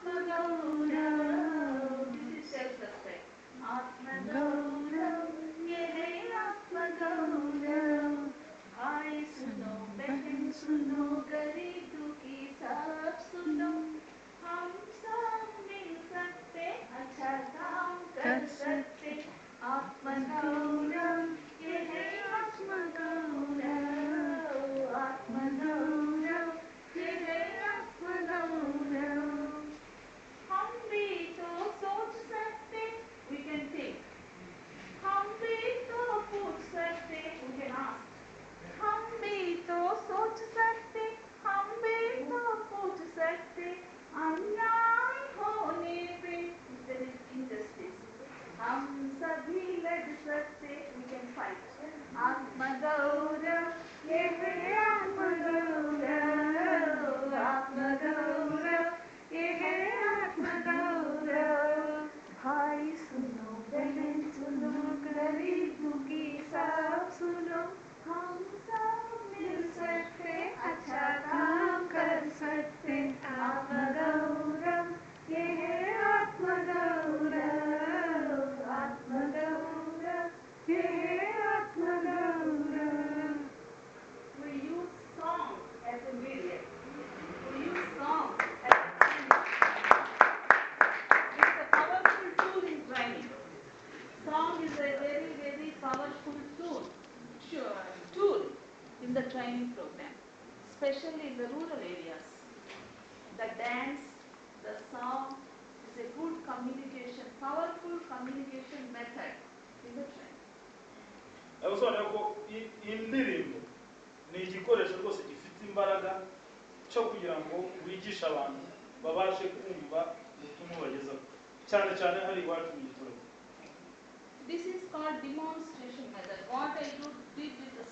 Atmagaurav. This is self-respect. Atmagaurav, ye hai Atmagaurav. Bhai suno, behan suno, गरीब दुखी सब सुनो. हम सब मिल सकते, अच्छा काम कर सकते. Atmagaurav, ye hai Atmagaurav. Atmagaurav, ye hai Atmagaurav. हम भी तो सोच सकते, we can think. हम भी तो पूछ सकते, we can ask. हम भी तो सोच सकते, हम भी तो पूछ सकते. अन्याय होने पे there is injustice. हम सभी लड़ सकते, we can fight. Atmagaurav, ye hai Atmagaurav. Atmagaurav, ye hai Atmagaurav. भाई सुनो, बहन सुनो, गरीब दुखी सब सुनो. हम सब मिल सकते, अच्छा काम कर सकते. आत्मगौरव, ये है आत्मगौरव. आत्मगौरव, ये है आत्मगौरव. We use song as a medium. We use song as a medium. It's a powerful tool in training. Song is a very, very powerful tool in the training program, especially in the rural areas. The dance, the song is a good communication, powerful communication method in the training. Abisobanura ko indirimbo ni igikoresho rwose gifite imbaraga cyo kugira ngo wigishe abantu babashe kumva ubutumwa bagezaho, cyane cyane hari iwacu mu giturage. This is called demonstration method. What I did with the